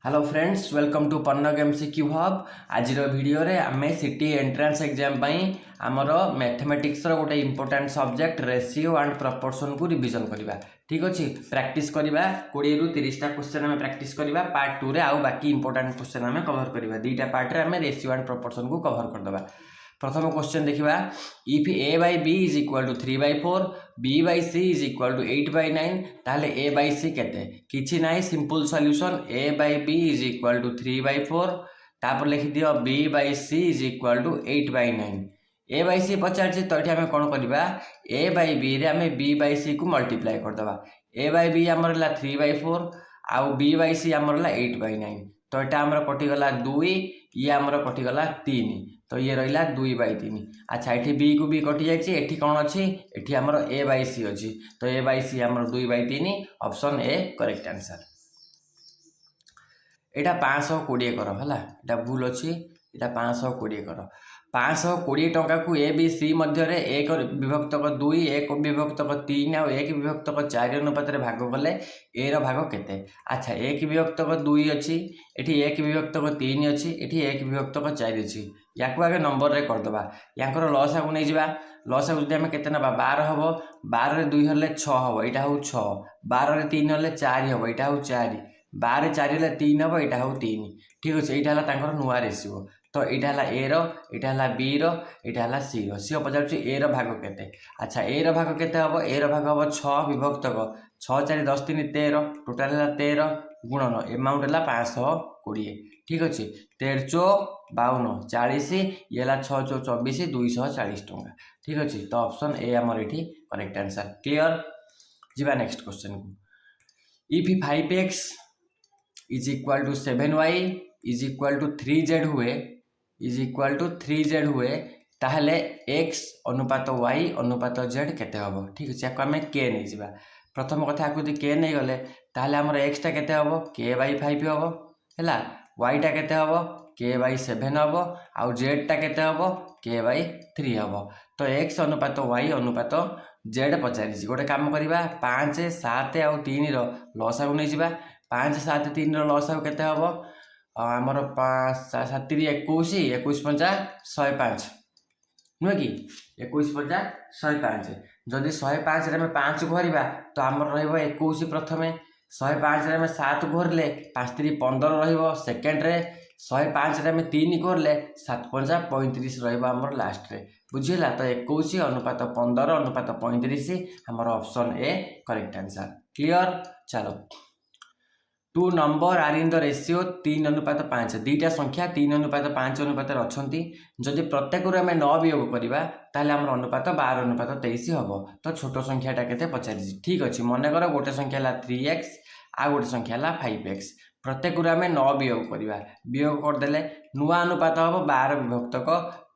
Hello friends welcome to Pannag MCQ hub आज video रे आमे सिटी एंट्रांस एग्जाम पई हमर मैथमेटिक्स रो गोटे important subject ratio and proportion को रिवीजन करबा। ठीक अछि, प्रैक्टिस करबा 20 रु 30 टा क्वेश्चन हमें प्रैक्टिस करबा। पार्ट 2 रे आउ बाकी इंपोर्टेंट क्वेश्चन हमें कवर करबा। दीटा पार्ट रे हमें रेशियो एंड प्रपोर्शन को कवर कर दबा। प्रथम क्वेश्चन देखिबा, if a by b is equal to 3/4 b by c is equal to 8/9 ताहले a by c केते किछि नाही, simple solution a by b is equal to 3/4 तापर लिखि दियो b by c is equal to 8/9। a by c पचारछि तो एठी हमें कोन करबा, a by b रे हमें b by c को मल्टीप्लाई कर दबा। a by b हमर ला 3/4 आउ b by c हमर ला 8/9 तो एटा हमर कटि गला 2, ये हमर कटि गला 3 तो ये रहिला 2/3। अच्छा, एठी b को b कटि जायछि, एठी कोन अछि, एठी हमर a by c अछि तो a by c हमर 2/3, ऑप्शन ए करेक्ट आंसर। एटा 520 कर हला, एटा भूल अछि, एटा 520 कर। 520 टंका को ए बी सी मध्य रे 1 विभक्तक 2 1 विभक्तक 3 और 1 विभक्तक 4 अनुपात रे भाग गले ए रो भाग केते। अच्छा, 1 विभक्तक 2 अछि, एठी 1 विभक्तक 3 अछि, एठी 1 विभक्तक 4 अछि। याकू आगे नंबर रे कर दबा, याकर लॉस आगु नै जिबा। लॉस आगु जदि हम केते नबा 12 हबो, 12 रे 2 हले 6 हबो, एटा हो 6, 12 रे 3 हले 4 हबो, एटा हो 4, 12 रे 4 हले 3 हबो, एटा हो 3। ठीक अछि, एटा हला तांकर नुवा रेशियो। तो एटा हला ए रो, एटा हला बी रो, एटा हला सी रो। सी पचारछि ए रो भाग केते। अच्छा, ए रो भाग केते हबो, ए रो भाग हबो 6 विभक्तक 6 4 10 3 13, टोटल हला 13 गुणन अमाउंट हला 520। ठीक अछि, 13 चौक 52 40, ये हला 6 चौक 24 240 टंका। ठीक अछि, तो ऑप्शन ए हमर एठी करेक्ट आंसर। क्लियर, जिबा नेक्स्ट क्वेश्चन को। If 5x is equal to 7y is equal to 3z हुए, इज इक्वल टू 3z हुए ताहले x अनुपात y अनुपात z केते हबो। ठीक अछि, याको हमें k नै जिबा। प्रथम कथा याको दि k नै गले ताहले हमर x टा केते हबो, k/5 हबो हैला, y टा केते हबो, k/7 हबो, आउ z टा केते हबो, k/3 हबो। तो x अनुपात y अनुपात z पचारिछि। गोटे काम करिबा, 5 7 आउ 3 रो लॉस आगु नै जिबा। 5 7 3 रो लॉस आगु केते हबो, हमर 5 7 21 21 5 105 नुहे कि 21 5 105। जदि 105 रे में 5 घरिबा तो हमर रहइबो 21 प्रथमे, 105 रे में 7 घरले 5 3 15 रहइबो सेकंड रे, 105 रे में 3 घरले 7 5 35 रहइबो हमर लास्ट रे। बुझिला, तो 21 अनुपात 15 अनुपात 35 हमर option a correct answer. Clear, चलो। 2 number are in the ratio 3:5। दुईटा संख्या 3:5 अनुपात अच्छी, जदि प्रत्येक आम 9 वियोग करवा ताहले हमर अनुपात 12:23 हम। तो छोट संख्याटा केते पचारि। ठीक अच्छे, मनकर गोटे संख्या है 3x आ गोटे संख्या है 5x, प्रत्येक आम 9 वियोग करवा, वियोग करदे नुआ अनुपात हम 12 विभक्तक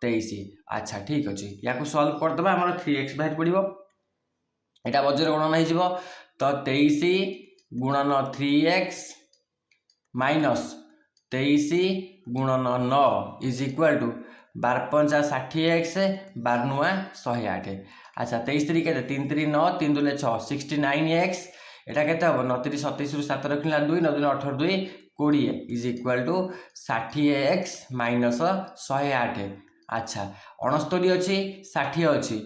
23। अच्छा, ठीक अच्छे, या सल्व करदे आम 3x बाहर पड़ो, यहाँ बज्र गणना हो। तो 23 गुणन 3x माइनस 23 गुणन 9 इज इक्वाल टू 12 5 60x 12 9 108। अच्छा, 23 3 के 3 3 9 3 2 6 69x, एटा केते हम 9 3 27 रु 7 रखिला 2 9 2 18 2 20 is equal to 60x minus 108। अच्छा, 69 अच्छी 60 अच्छी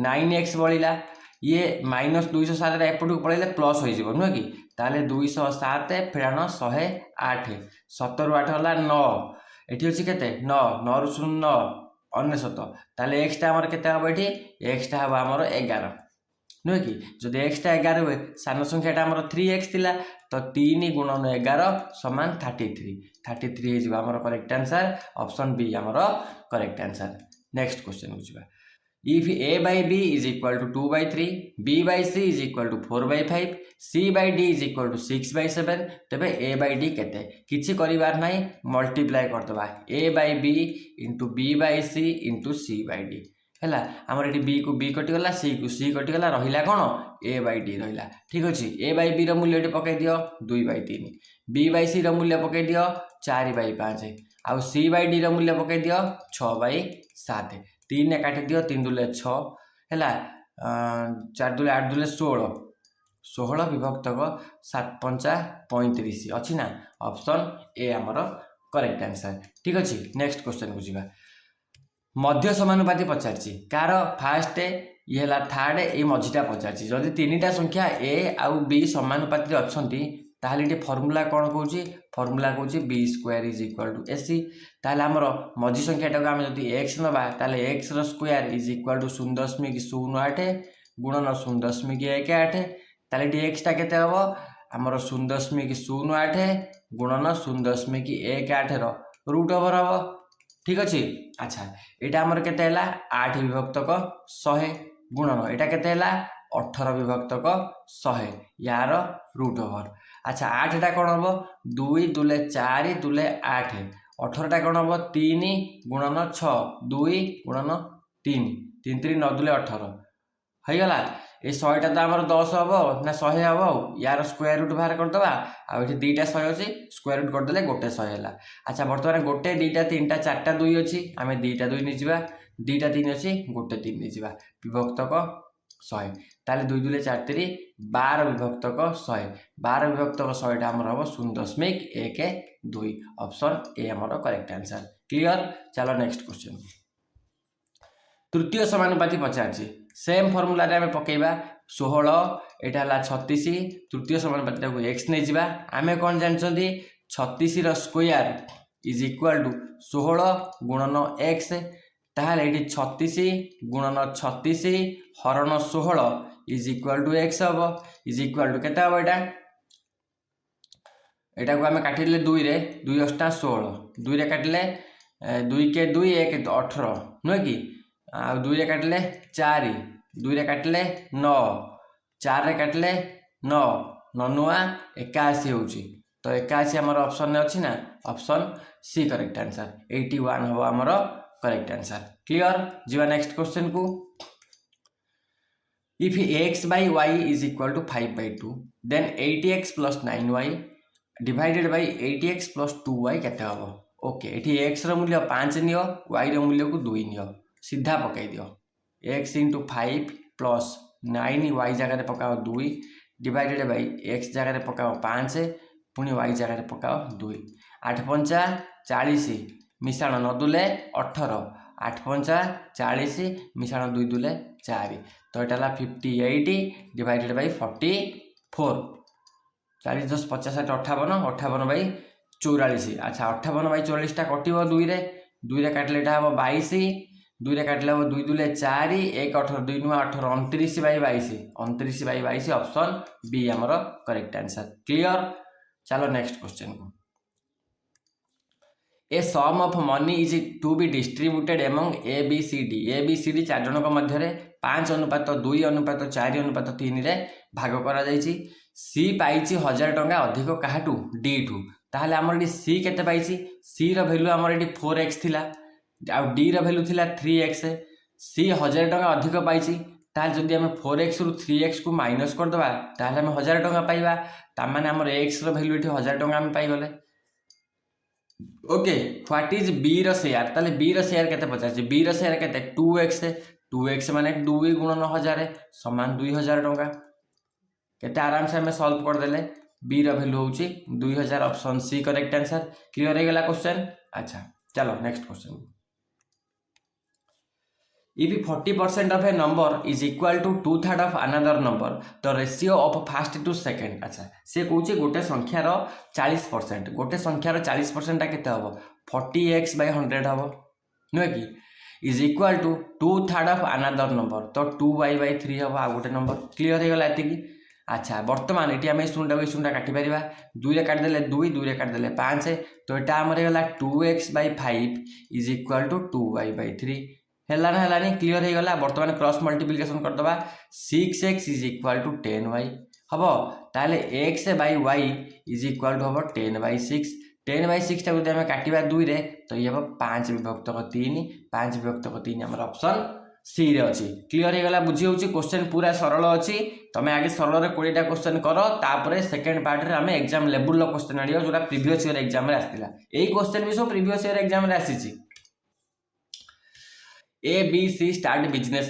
9x बढ़ला, ये माइनस 207 एपटू पड़े प्लस हो नुहे कि, ताले 207 फेराण 108, 17 8 है 9, ये अच्छी के 9 9 रु 0 99, ताले एक्सटा आमर केते हम ये एक्सटा हम आमर 11 नुहे कि। जब एक्सटा 11 हुए सान संख्याटा आमर 3x थिला, तो 3 गुणन 11 समान 33, 33 हो आमर करेक्ट आंसर, ऑप्शन बी आमर करेक्ट आंसर। नेक्स्ट क्वेश्चन को जिबा। If a by b is equal to 2/3, b by c is equal to 4/5, c by d is equal to 6/7, तेबे a by d केते किछि करिवार नाही, multiply करदबा a by b into b by c into c by d हैला। हमर एठी b को b कटि गला, c को c कटि गला, रहिला कोन a by d रहिला। ठीक अछि, a by b रो मूल्य एठी पकाइ दियो 2/3, b by c रो मूल्य पकाइ दियो 4/5, आउ c by d रो मूल्य पकाइ दियो 6/7। 3 काटि दियो, 3 2 6 है, 4 2 8 2 16 16 विभक्तक 7 पंचा 35 अच्छी ना ऑप्शन ए आमर करेक्ट आंसर ठीक अच्छे। नेक्स्ट क्वेश्चन को जीवा मध्य समानुपाती पचारछि कार फास्ट ये है थर्ड ये मझीटा पचारछि जदि तीनटा संख्या ए आउ बी समानुपाती अच्छी ताहले ये फर्मूला कौन कौच फर्मूला कौच b square is equal to a c ताहले आमर मझी संख्याटा को आम जब एक्स नवा ताहले x square is equal to 0.08 गुणन 0.18 ताहले एक्सटा केते हबो आमर 0.08 गुणन 0.18 रूट ओवर हम ठीक अच्छे। अच्छा यहाँ आमर केते हैला 8 विभक्तक 100 गुणन यहाँ केते हैला 18 विभक्तक 100 यार रूट ओवर। अच्छा 8टा कौन हम 2 दुले 4 दुले 8 18टा कौन हम 3 गुणन 6 2 गुणन 3 3 3 9 दुले 18 होगला ये 100टा तो आमर 10 हम ना 100 हम यार स्क्वायर रूट बाहर करदे आठ दुईटा 100 अच्छी स्क्वायर रूट करदे गोटे 100 है। अच्छा बर्तमान गोटे 2टा 3टा 4टा 2 अच्छी आम 2टा 2 नहीं 2टा 3 अच्छी गोटे 3 नहीं विभक्तक 100 ताले 2 दुले 4 3 12 विभक्तक 100 12 विभक्तक 100टा आमर हम 0.12 ऑप्शन ए आमर करेक्ट आंसर क्लियर। चलो नेक्स्ट क्वेश्चन तृतीय समानुपाती पचारछि सेम फर्मूला रे आमे पकेबा 16 एटा हला 36 तृतीय समानुपाती को x नै जिबा आमे कोन जानछंती 36 रो स्क्वायर इज इक्वल टू 16 गुणन x ताहले एटी 36 गुणन 36 हरण 16 इज इक्वल टू x हबो इज इक्वल टू केता हबो एटा को आमे काटिले 2 रे 2 8 16 2 रे काटिले 2 के 2 1 18 नुह कि आ 2 रे काटिले 4 2 रे काटिले 9 4 रे काटिले 9 9 81 होउची तो 81 हमर ऑप्शन ने अछि ना ऑप्शन सी करेक्ट आंसर 81 हो हमर करेक्ट आंसर क्लियर। जीवा नेक्स्ट क्वेश्चन को if x by y is equal to 5/2 then 80x plus 9y divided by 80x plus 2y केते हबो ओके एठी x रो मूल्य 5 नियो y रो मूल्य को 2 नियो सीधा पकाई दियो x into 5 plus 9 y जगह पकाओ 2 डिवाइडेड बाय x जगह पकाओ 5 पुणी y जगह पकाओ 2 8 पंचा 40 मिश्रण 9 दुले 18 8 पंचा 40 मिश्रण 2 दुले 4 तो यहाँ 58 डिवाइडेड बाय 44 40 10 50 58 58 बाय 44 अच्छा 58 बाय 44 टा कटिबो 2 रे काटले एटा हम 22 2 रे काटले हम 2 दुले 4 1 18 2 नुआ 18 29 बाय 22 29 बाय 22 ऑप्शन बी हमर करेक्ट आंसर क्लियर। चलो नेक्स्ट क्वेश्चन को a sum of money is to be distributed among a b c d चार जन मध्य 5:2:4:3 रे भाग करा जायछि सी पाइछि 1000 टंका अधिक काहाटू डी टू ताहले हमर डी सी केते पाइछि सी रो वैल्यू हमर डी 4x थिला आ डी रो वैल्यू थिला 3x सी 1000 टंका अधिक पाइछि ताहले जदि हम 4x रु 3x को माइनस कर दबा ताहले हम 1000 टंका पाइबा ता माने हमर x रो वैल्यू एठी 1000 टंका हम पाइ गले ओके व्हाट इज बी रो शेयर ताले बी रो शेयर केते पचाछि बी रो शेयर केते 2x माने 2 गुणन 1000 समान 2000 टंका केते आराम से हमें सॉल्व कर देले बी रो वैल्यू होउची 2000 option c correct answer clear हो गेला क्वेश्चन। अच्छा चलो next question if 40% of a number is equal to 2/3 of another number the ratio of first to second अच्छा से कहूँ गोटे संख्यार 40% गोटे संख्यार 40% केते हबो 40x/100 हबो नुहे कि is equal to 2/3 of another number तो 2y/3 हबो आ गोटे नंबर क्लियर हो गला एतिकी। अच्छा बर्तमान ये आम शून्यटा काटी पारिबा 2 रे काट देले 2 2 रे काट देले 5 तो यहाँ आमर गला 2x/5 is equal to 2y/3 हेला ना हेलानी क्लियर हो गला बर्तमान क्रॉस मल्टीप्लिकेशन कर दबा 6x is equal to 10y हबो ताले x by y is equal to हबो 10/6 10/6 टा जदि हम काटिबा 2 रे तो ये हबो 5 विभक्तक 3 5 विभक्तक 3 हमर ऑप्शन सी रे अछि क्लियर हो गला बुझी होउची क्वेश्चन पूरा सरल अछि तमे आगे सरल रे 20 टा क्वेश्चन करो तापरे सेकंड पार्ट रे हमें exam level low question audio जोटा प्रीवियस ईयर एग्जाम रे आस्तिला एई क्वेश्चन भी सब प्रीवियस ईयर एग्जाम रे आसीची a b c start business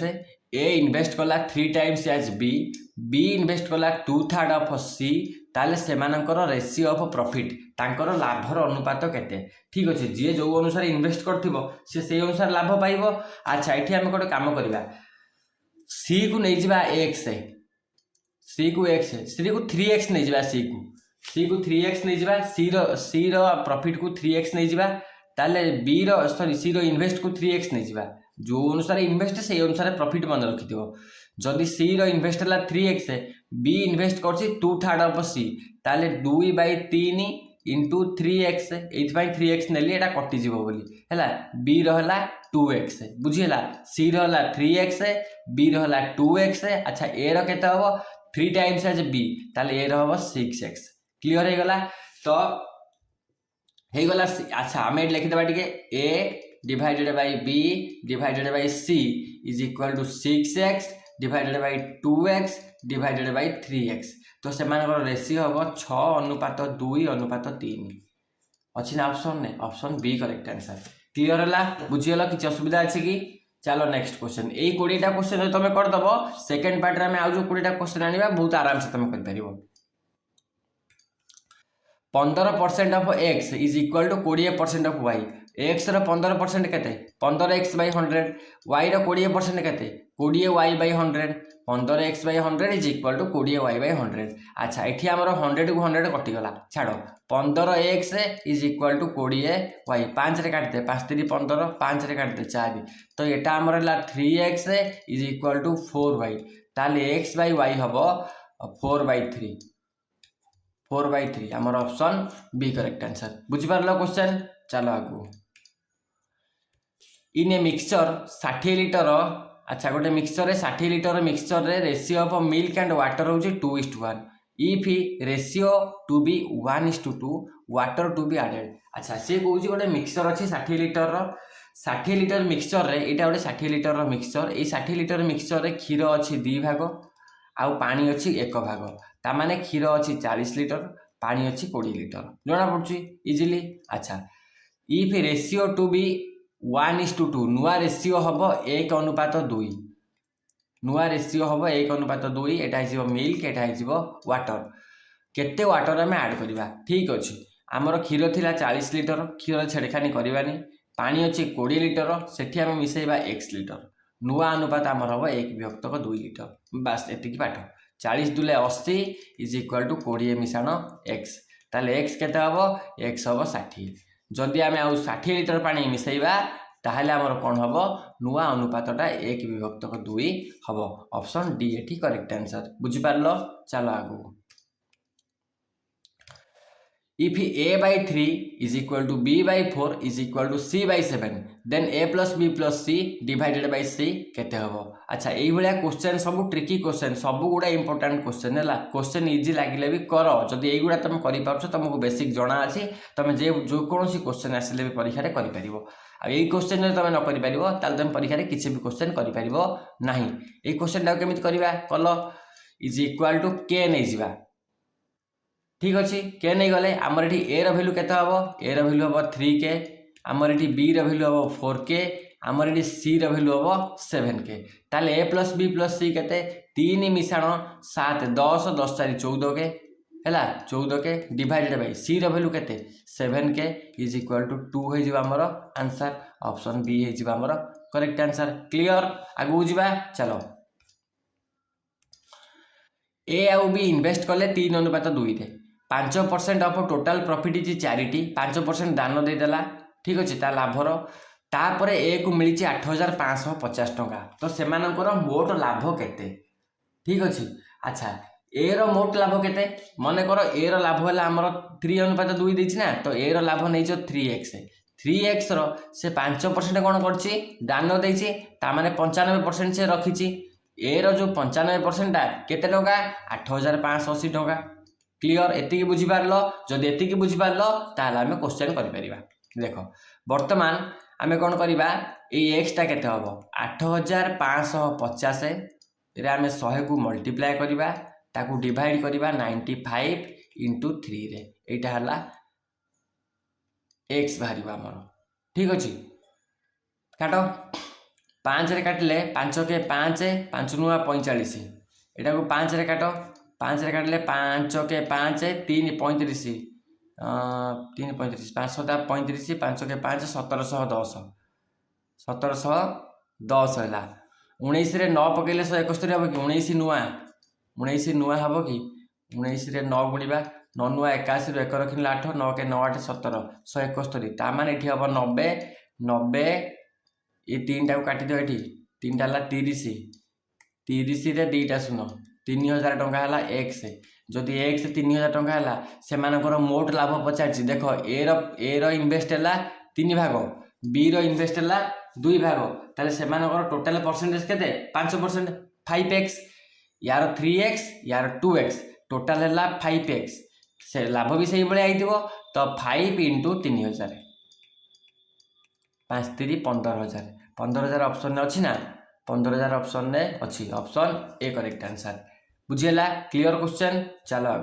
a invest कला 3 times as b, b invest कला 2/3 ऑफ सी, ताले सेमानकर रेशियो ऑफ प्रॉफिट तांकर लाभर अनुपात केते। ठीक अच्छे, जी जो अनुसार इनवेस्ट करथिबो से से अनुसार लाभ पाइबो। अच्छा एठी हम गोटे काम करबा, सी को नहीं जिबा x, सी को x, सी को 3x नहीं जिबा, सी को 3x नहीं जिबा, सी रो प्रॉफिट को 3x नहीं जिबा, ताले बी रो सॉरी सी रो इन्वेस्ट को 3x नहीं जिबा। जो अनुसार इन्वेस्ट से अनुसार प्रॉफिट मन रखिथिबो। जदि सी रो इन्वेस्ट हला 3x, बी इन्वेस्ट करछि 2/3 ऑफ सी, ताले 2/3 इंटू 3x, एइथबाई 3x नेली एटा कटि जिवो बोली हैला। बी रो हला 2x, बुझिला, सी रो हला 3x, बी रो हला 2x। अच्छा ए रो केते हबो 3 टाइम्स एज बी, ताले ए रो हबो 6x। क्लियर हो गला तो हो गला। अच्छा आम ये लिखिदेबा टिके a divided by b divided by c is equal to 6x divided by 2x divided by 3x। तो से रेशियो हम 6:2:3 अच्छी ना ऑप्शन ने, option b correct answer. Clear है, बुझीगल, किसी असुविधा अच्छी कि? चलो नेक्स्ट क्वेश्चन, यही 20टा क्वेश्चन तुम करदेव। सेकेंड पार्ट में आज 20टा क्वेश्चन आने बहुत आराम से तुम कर 15% of x is equal to 20% of y। x रो 15% केते 15x/100, y रो 20% केते 20y/100, 15x/100 is equal to 20y/100। अच्छा एठी हमर 100 को 100 कटिगला, छाड़ 15x is equal to 20y, 5 रे काटते 5 3 15, 5 रे काटते 4, तो एटा हमर हला 3x is equal to 4y, ताले x/y हबो 4/3, 4/3 आमर ऑप्शन बी करेक्ट आंसर। बुझिपारल क्वेश्चन? चलो आगु। इन ए मिक्सचर 60 लिटर, अच्छा गोटे मिक्सचर 60 लिटर मिक्सचर रे ratio of milk and water होची 2:1, if ratio to be 1:2 water to be added. अच्छा सी कहूँ गोटे मिक्सचर अच्छी 60 लिटर, 60 लिटर मिक्सचर रे एटा गोटे 60 लिटर मिक्सचर, ये 60 लिटर मिक्सचर रे क्षीर अच्छी 2 भाग आउ पानी अच्छी 1 भाग, तामाने क्षीर अच्छी 40 लिटर, पानी अच्छी 20 लिटर, जना पड़ुची इजिली। अच्छा इफ रेशियो टू बी 1:2, नुआ रेशियो हम 1:2, नुआ रेशियो हम 1:2, एटा हो मिल्क, एटा हो वाटर, केते वाटर आम ऐड करवा। ठीक अच्छे, आमर क्षीर थिला 40 लिटर, क्षीर छेड़खानी करवानी, पानी अच्छी 20 लिटर, सेठी आम मिसेबा x लिटर, नुआ अनुपात आमर हम 1/2 लिटर, बास एतिकी पाठ। 40 दूले 80 इज इक्वल टू 20 मिशाण x, ताले x केते हबो x हबो 60। जदि आम आउ 60 लिटर पानी मिसेबा ताहले आमर कौन हबो नुआ अनुपातटा 1/2 हबो। ऑप्शन डी एठी करेक्ट आंसर। बुझी पारलो? चलो आगु। If a/3 is equal to b/4 is equal to c/7, then a plus b plus c divided by c केते हबो? अच्छा यही भाया क्वेश्चन सब ट्रिकी क्वेश्चन, सब गुड़ा इंपोर्टाट क्वेश्चन है। क्वेश्चन इजी लगे भी कर, जदि यही गुड़ा तुम कर तुमको बेसिक जना अच्छी, तुम जो कौन क्वेश्चन आसिले भी परीक्षा कर यही क्वेश्चन तुम न कर तुम परीक्षा किसी भी क्वेश्चन कर ना। ये क्वेश्चन टाइम केमी करवा कल इज इक्वाल टू के नहीं जावा। ठीक अच्छे, के नहीं गले आमर ये ए रैल्यू के ए रैल्यू हम 3k, आमर ये बी रैल्यू हम 4k, आमर ये सी रैल्यू हम 7k, ताले ए प्लस बी प्लस सी के 3 मिशाण 7 10 10 4 14k है 14k divided by C value के 7k इज इक्वल टू 2 होमर आंसर। ऑप्शन बी होमर करेक्ट आंसर। क्लियर? आगू जा चलो। ए आउ बी इन्वेस्ट कले 3:2 रे, 5% of total profit is charity, 5% दान देदेला। ठीक अच्छे, ता लाभर तापर ए को मिली 8,550 टंका, तो से मोट लाभ केते? ठीक अच्छे। अच्छा ए रो मोट लाभ केते? मन कर ए रो लाभ है आमर 3:2 देछि ना, तो ए रो लाभ नहीं 3x, 3x रो से 5% कौन करछि दान देछि, ता माने 95% से रखिछि। ए रो जो 95% केते टंका? 8,580 टंका। क्लियर? एति बुझीपार, जदि एति बुझीपार ताहले आमे क्वेश्चन करिपरिबा। देख वर्तमान आमे कौन करवा, ये एक्सटा केते हबो 8,550 रे आमे 100 को मल्टीप्लाए करवा, ताकू डिवाइड करवा 95 इंटू 3 रे, एटा हला एक्स बाहर आमर। ठीक अच्छे, काट पाँच रे काटिले 5 के 5 5 नुआ 45 एटा को 5 रे काट 5 रे काटिले 5 के 5 3 35 3 35 5 35 5 के 5 1710 1710 है 19 रे 9 पकईले 171 हम कि 19 नुआ 19 नुआ हम कि 19 रे 9 गुणा 9 नुआ 81 रू 1 रखिले 8 9 के 9 8 17 171 तामान ये हम 90 90 ये 3 टा काटी दियो ये 3 टा 30 30 रे 2टा शून्य 3000 टंका है एक्स जदि एक्स 3000 टंका है से मोट लाभ पचार देख ए इनभेस्ट है 3 भाग बी इनभेस्ट है 2 भाग ताले से टोटाल परसेंटेज के 5% 5x यार 3x यार 2x टोटाल है 5x से लाभ भी से भाई तो 5 इंटू 3000 5 3 15,000 15,000 ऑप्शन में अच्छी ना 15,000 ऑप्शन में अच्छी ऑप्शन ए करेक्ट आंसर बुझेला क्लियर क्वेश्चन चलो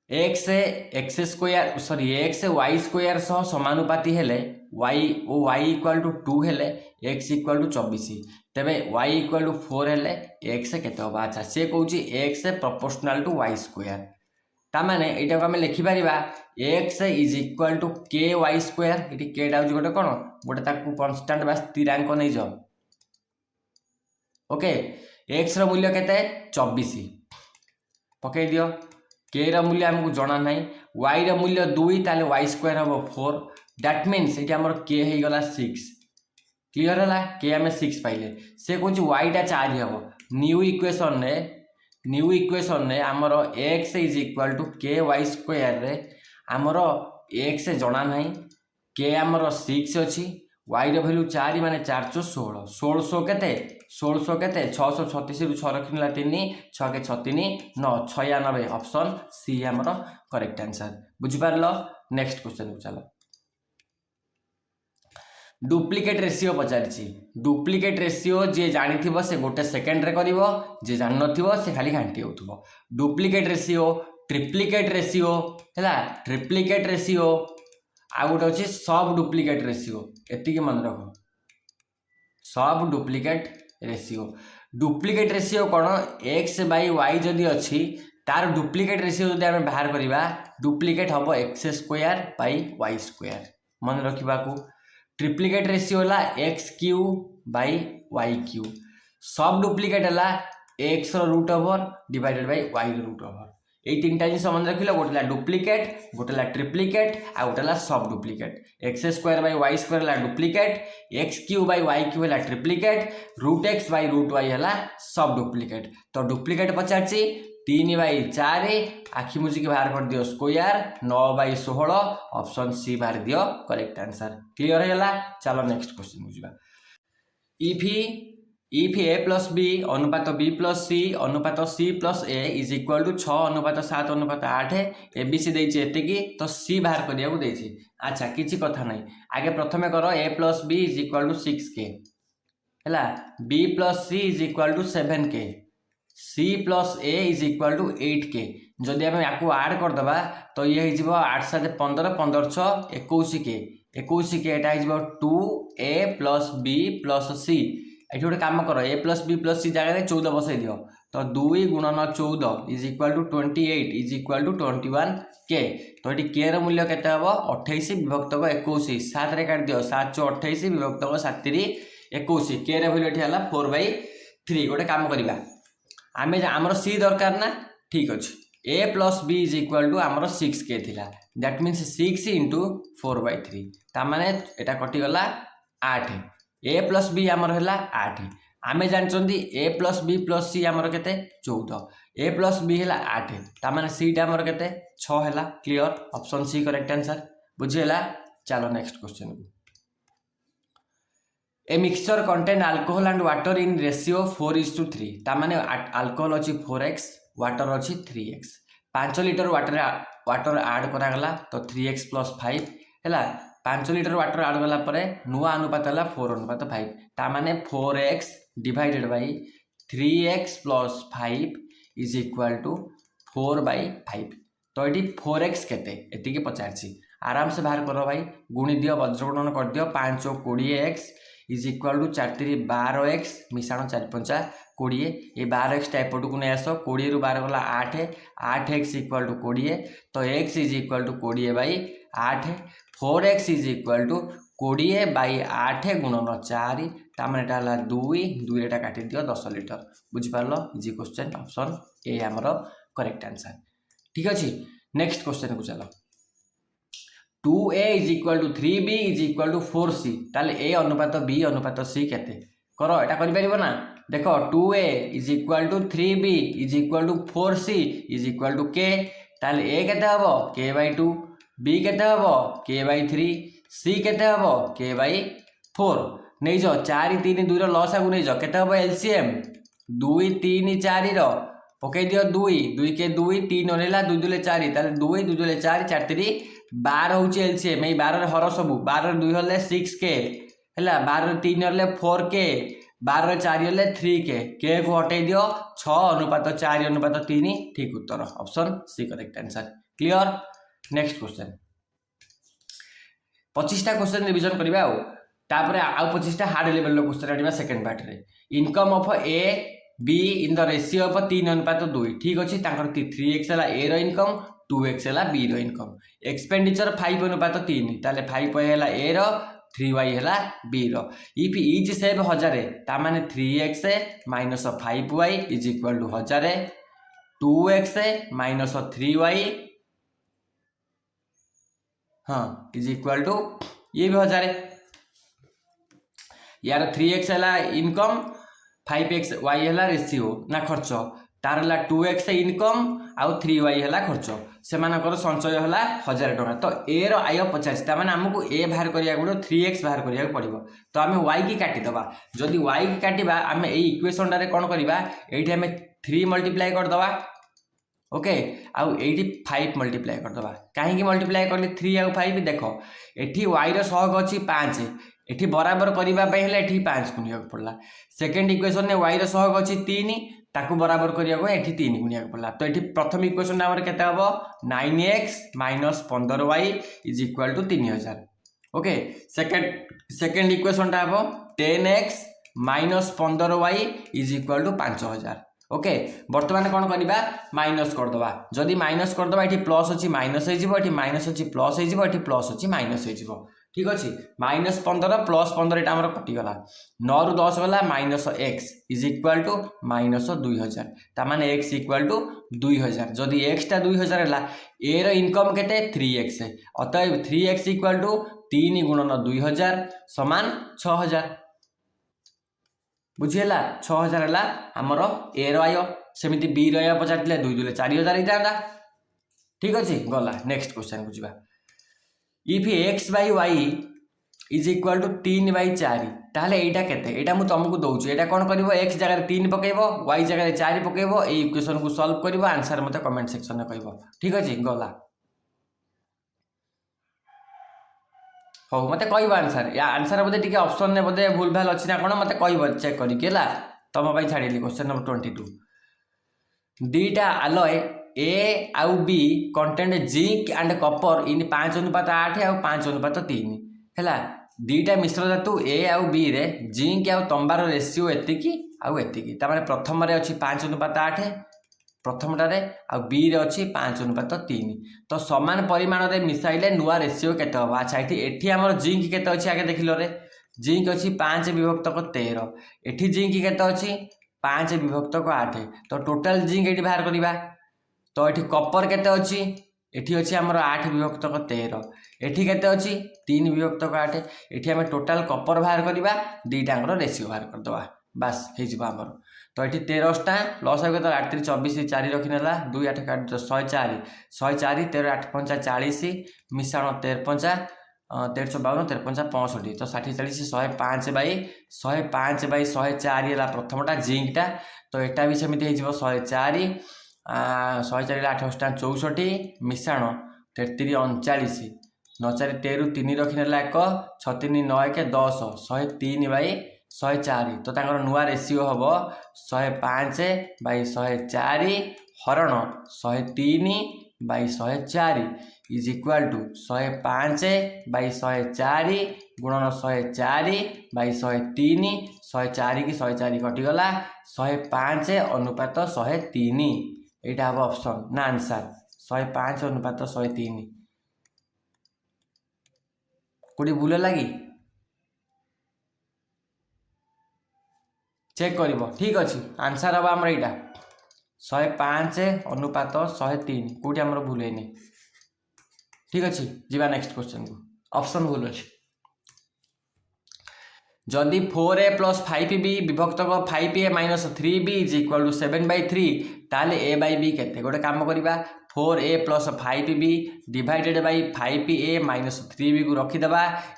x x square sorry x y square सह समानुपाती हेले वाई ओ वाई इक्वल टू 2 हेले एक्स इक्वल टू 24 तेबे वाई इक्वल टू 4 हेले एक्स केते होबा अच्छा से कहूची x proportional to y square तामाने एटा को हम लिखि परिबा x is equal to k y square इटी के टा गोटे कोन गोटे ताकू कांस्टेंट बा स्थिरांक नै जाओ ओके x रो मूल्य केते 24 पकई दियो के रो मूल्य हमको जाना नहीं y रो मूल्य 2 ताले y स्क्वायर हबो 4 दैट मींस एटी हमर k हे गला 6 क्लियर हला के हमें 6 पाइले से कहूची y टा 4 हबो न्यू इक्वेशन ने आमर x is equal to k y square रे आमर x जाना नहीं के आमर 6 अच्छी y रो वैल्यू 4 माने 4 16 1600 केते 1600 केते 636 रु 6 रखिला 3 6 के 6 3 9 96 ऑप्शन सी आमर करेक्ट आंसर बुझि पारलो नेक्स्ट क्वेश्चन को चलो डुप्लिकेट रेशियो पचारिछि डुप्लिकेट रेशियो जे जानि थिबो से गोटे सेकेंड रे करिवो जे जानि नथिबो से खाली घांटी होथबो डुप्लिकेट रेशियो ट्रिप्लिकेट रेशियो हैला ट्रिप्लिकेट रेशियो आ गोटे अछि सब डुप्लिकेट रेशियो एतिके मन रखो सब डुप्लिकेट रेशियो कोन x बाय y जदि अछि तार डुप्लिकेट रेशियो जदि हम बाहर करिबा डुप्लिकेट हबो x square by y square मन रखिबा को ट्रिप्लिकेट रेशियो है x cube by y cube सब डुप्लिकेट है x root over divided by y root over ये 3टा जिन मन रखिल गोटे डुप्लिकेट गोटे ट्रिप्लिकेट आ गोटे सब duplicate x square by y square है duplicate x cube by y cube है triplicate root x by root y है सब डुप्लिकेट तो डुप्लिकेट पचार 3 बाई 4 आखि मुझी बाहर कर दियो स्क्वायर 9 बाई 16 ऑप्शन सी बाहर दियो करेक्ट आंसर क्लियर है चलो नेक्स्ट क्वेश्चन बुझा इफ ए प्लस बी अनुपात बी प्लस सी अनुपात c plus a is equal to 6 अनुपात 7 अनुपात 8 ए बी सी देछि एतिकी तो सी बाहर करिया को देछि अच्छा किछि कथा नै आगे प्रथमे करो a plus b is equal to 6k हैला b plus c is equal to 7k c plus a is equal to 8k जदि आम या आड करदे तो ये 8 7 15 15 6 21k 21k एटा 2a प्लस बी प्लस सी ये गोटे कम कर a plus b plus c जगह 14 बसई दियो तो 2 गुणन 14 is equal to 28 is equal to 21k तो ये के रो मूल्य केते हबो 28 विभक्त 21 7 रे काट दियो 7 × 28 विभक्त 7 × 21 के रो वैल्यू एठी हला 4/3 गोटे काम करिबा आमे आमर सी दरकार ना ठीक अच्छे a plus b is equal to आमर 6k थिला that means 6 into 4/3 तामाने Etah कटिगला 8 A plus B आमर है 8 आमे जानचंदी ए प्लस बी प्लस सी आमर केते 14 ए प्लस बी है 8 तामाने सी टा आमर केते 6 है clear option c correct answer बुझेला चलो next question a mixture contain alcohol and water in ratio 4:3 तामाने अल्कोहल अच्छी 4x वाटर अच्छी 3x 5 लिटर वाटर आड करागला तो 3x प्लस 5 है 5 लिटर वाटर आड गला परे नुआ अनुपात है 4:5 तामाने 4x divided by 3x plus 5 is equal to 4/5 तो ये 4x केते एतिके पचारछि आराम से बाहर कर भाई, गुणी दियो वज्रगुणन कर दियो 5 और 20x is equal to 4 3 12x मिशाण 4 5 20 ये 12x टा एपट को नहीं आस 20 रु 12 गला 8 8x इक्वाल टू 20 तो x is equal to 20 by 8 4x is equal to 20 by 8 गुणन 4 ताମାନେ ଏଟା ହେଲା 2 2 ଏଟା କାଟି ଦିଅ 10 ଲିଟର ବୁଝିପାରିଲ ଇଜି क्वेश्चन ऑप्शन ए हमर करेक्ट आंसर ठीक अछि नेक्स्ट क्वेश्चन को चलो 2a is equal to 3b is equal to 4c ताले a अनुपात b अनुपात c केते करो एटा करि परिबो ना देखो 2a is equal to 3b is equal to 4c is equal to k ताले a केते हबो k by 2 b केते हबो k by 3 c केते हबो k by 4 नहीं जो 4 3 2 रो लॉस आगु नहीं जो केते हबो एलसीएम 2 3 4 रो पकई दियो 2 2 के 2 3 ओनेला 2 2 4 ताले 2 2 4 4 3 12 होची एलसीएम ए 12 रे हर सब 12 रे 2 हले 6k हैला 12 रे 3 हले 4k 12 रे 4 हले 3k k को हटै दियो 6 अनुपात 4 अनुपात 3 ठीक उत्तर option c correct answer clear next question 25 टा क्वेश्चन रिवीजन करबा तापर आउ 25 टा हार्ड लेवल क्वेश्चन आनिबा सेकंड पार्ट रे income of a b in the ratio of 3 अनुपात 2 ठीक अछि तांकर 3x हला ए रो इनकम 2x हला बी रो इनकम एक्सपेंडिचर 5 अनुपात 3 ताले 5 हला ए रो 3y हला बी रो इफ ईच सेव 1000 ता माने 3x minus 5y is equal to 1000 2x minus 3y हाँ इज इक्वल टू ये भी 1000 यार 3x हला इनकम 5x y हला रेशियो ना खर्च तार हला 2x इनकम आउ 3y हला खर्च से मानकर संचय हला 1000 टका तो a रो आय 50 ता माने हमकु a बाहर करिया गुडो 3x बाहर करिया पड़िबो तो हमें y की काटी दबा जदी y की काटिबा हमें ए इक्वेशन रे कोन करिबा एठी हमें 3 मल्टीप्लाई कर दबा ओके आउ एठी 5 मल्टीप्लाई कर दबा काहे की मल्टीप्लाई करले 3 आउ 5 देखो एठी y रो सहग अछि 5 एठी बराबर करिबा पय हले एठी 5 गुणिया पड़ला सेकंड इक्वेशन ने y रो सहग अछि 3 ताकू बराबर करिया को एठी 3 गुणिया पड़ला तो एठी प्रथम इक्वेशन हमर केते हबो 9x - 15y is equal to 3000 okay second equation ता हबो 10x - 15y is equal to 5000 okay वर्तमान कोन करिबा माइनस कर दबा जदी माइनस कर दबा एठी प्लस अछि माइनस हे जिवो एठी माइनस अछि प्लस हे जिवो एठी प्लस अछि माइनस हे जिवो ठीक अछि -15 प्लस 15 एटा हमर कटि गला 9 रु 10 गला -x इज इक्वल टू -2000 ता माने x इक्वल टू 2000 जदी x ता 2000 हला a रो इनकम केते 3x अतः 3x इक्वल टू 3 गुणन 2000 समान 6000 बुझियला 6000 हला हमर a रो आयो सेमिति b रो आयो पचारले 2 2 4000 इतांदा ठीक अछि गला नेक्स्ट क्वेश्चन बुझिबा if x by y is equal to 3 by 4 ताले एटा केते एटा मु तुमको दउछु एटा कोन करबो x जगह 3 पकेबो y जगह 4 पकेबो ए इक्वेशन को सॉल्व करबो आंसर मते कमेंट सेक्शन में कहबो ठीक अछि गला हो मते कहबो आंसर या आंसर बदे टिके ऑप्शन ने बदे भूल भाल अछि ना कोन मते कहबो चेक करी केला तम भाई छाडीली क्वेश्चन नंबर 22 डीटा अलॉय ए आउ B content zinc and copper इन 5 अनुपात 8 आउ 5 अनुपात 3 हैला दीटा मिश्र धातु ए आउ बी रे जिंक आउ तंबार रेशियो एतिकी आउ एतिकी ता माने प्रथम रे अछि 5 अनुपात 8 प्रथम टारे आउ बी रे अछि 5 अनुपात 3 तो समान परिमाण रे मिसाइले नुवा रेशियो केते हो अच्छा एठी हमर जिंक केते अछि आगे देखिलो रे जिंक अछि 5 विभक्त 13 एठी जिंक केते अछि 5 विभक्त 8 तो टोटल जिंक एठी बाहर करिबा तो एठी कॉपर केते अछि एठी अछि हमर 8 विभक्त 13 एठी केते अछि 3 विभक्त 8 एठी हम टोटल कॉपर बाहर करिबा दीटांगर रेशियो बाहर कर दवा बस हे जिबा हमर तो एठी 13 टा लॉस हो गयो 8 3 24 4 रखिनेला 2 8 काट 104 104 13 8 5 40 मिसाण 13 5 1352 13 65 तो 60 40 105 बाई 105 बाई 104 हला प्रथमटा जिंक टा तो एटा भी समिति हे जिवो 104 104 8 64 मिसाण 33 39 9 4 13 रखिनेला 1 6 3 9 1 10 103 बाई 104 तो तांकर नुआ रेशियो हबो 105 बाई 104 हरण 103 by 104 is equal to 105 by 104 गुणन 104 बाई 103 104 की 104 कटिगला 105 अनुपात 103 यहाँ हम ऑप्शन ना आंसर 105 अनुपात 103 कोड़ी भूल लगी चेक कर ठीक अच्छे आंसर हम आमर यहाँ 105 अनुपात 103 कौटी आमर भूल है ठीक अच्छे जीवा नेक्स्ट क्वेश्चन को ऑप्शन भूल अच्छे जदि 4a प्लस 5b विभक्त 5a minus 3b is equal to 7/3 ताले a बाई b केते गोटे काम करवा 4a plus 5b divided by 5a minus 3b को रखीदे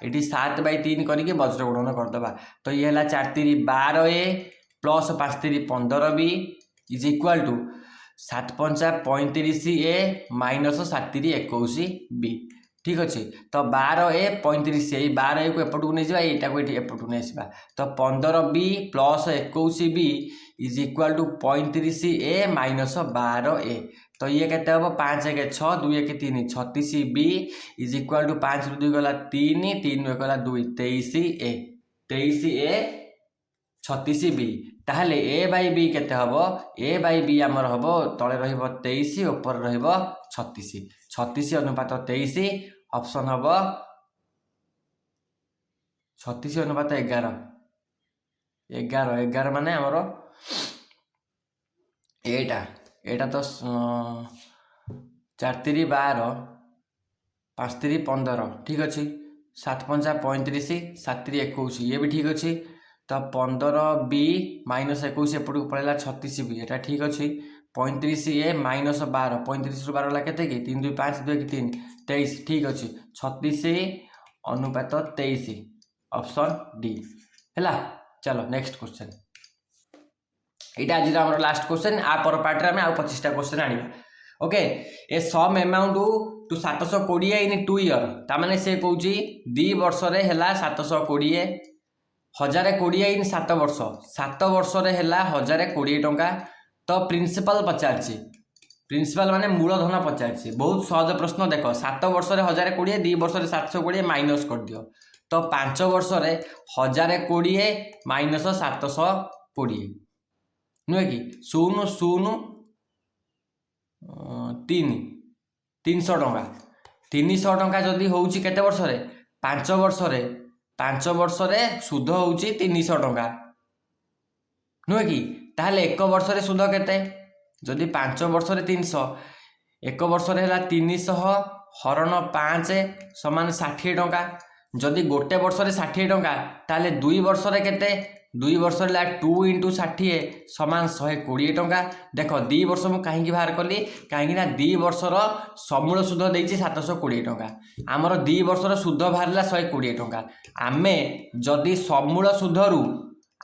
ये 7/3 करके वज्र गुणन करदे तो ये है 4 3 12a plus 5 3 15b is equal to 7 5 35a minus 7 3 21b ठीक अच्छे तो 12a 35 यही 12a को एपटू नहीं जावा यहाँ को एपटू नहीं आसवा तो 15b plus 21b is equal to 35a minus 12a तो ये कहते हम 5 1 6 2 1 3 36b इज इक्वाल टू 5 2 गला 3 3 गला 2 23a 23a 36b ताहले a बाई b केते हबो a बाई b आमर हबो तले रहिबो 23 ऊपर रहिबो 36 36 अनुपात 23 ऑप्शन हम 36 अनुपात 11 11 11 माने आमर एटा तो 4 3 12 5 3 15 ठीक अच्छे 7 5 35 7 3 21 ये भी ठीक अच्छे तो 15b माइनस 21 एपटू पड़ेगा 36b यहाँ ठीक अच्छे 35a माइनस 12 35 रु 12 के 3 2 5 2 3 23 ठीक अच्छे 36 अनुपात 23 ऑप्शन डी है चलो नेक्स्ट क्वेश्चन यहाँ आज आम लास्ट क्वेश्चन आ पर पार्ट में आउ 25टा क्वेश्चन आने okay a sum amount to 720 in 2 year ताने से कौन 2 वर्ष है 720 1020 इन 7 वर्ष 7 वर्ष है 1020 टंका तो प्रिंसिपल पचार प्रिंसिपल माने मूलधन पचार बहुत सहज प्रश्न देख 7 वर्ष 1020 2 वर्ष 720 माइनस कर दियो तो 5 वर्ष 1020 माइनस 720 नुहे कि 0 0 3 300 टंका 300 टंका जदि होउची केते वर्ष 5 वर्ष 5 वर्ष सुध होउची 300 टंका नुहे कि ताहले 1 वर्ष सुध केते जदि 5 वर्ष 300 1 वर्ष है 300 हरण 5 समान 60 टंका जदि गोटे वर्ष 60 टंका ताहले 2 वर्ष केते 2 वर्ष 2 × 60 समान 120 टंका देख 2 वर्ष मुझे कहीं बाहर कली कहीं 2 वर्षर समूल सुध देती 720 टंका आमर 2 वर्षर सुध बाहर 120 टंका आमे जदि समूल सुधरू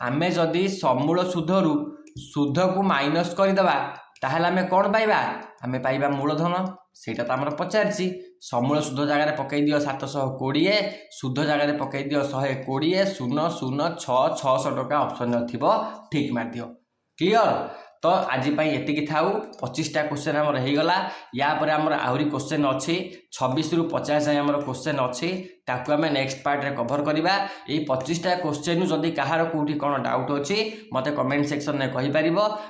आमे जदि समूल सुधरू सुध को माइनस करदेबा ताहले आमे कौन पाइबा आमे पाइबा मूलधन सेटा तो आमर पचारछि समूल सुध जगह पकई दियो 720 सुध जगह पकई दियो 120 0 0 6 600 टका ऑप्शन थिबो ठीक मार दियो क्लियर तो आज ये थाऊ 25टा क्वेश्चन आमर हो गला या पर आमर आहरी क्वेश्चन अच्छी 26 रु 50 जाए आमर क्वेश्चन अच्छी ताकू आम नेक्स्ट पार्ट रे कभर करवा ये 25टा क्वेश्चन जदि कहार कोठी कौन डाउट अच्छी मते कमेंट सेक्शन में कहीपर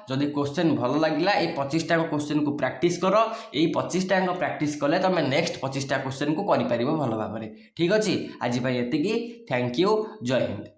जदि क्वेश्चन भल लगे ये 25टा क्वेश्चन को प्रैक्टिस कर ये 25टा प्रैक्टिस कले तुम नेक्स्ट 25टा क्वेश्चन को करि परिबो भल भाव ठीक अच्छे आज ये थैंक यू जय हिंद।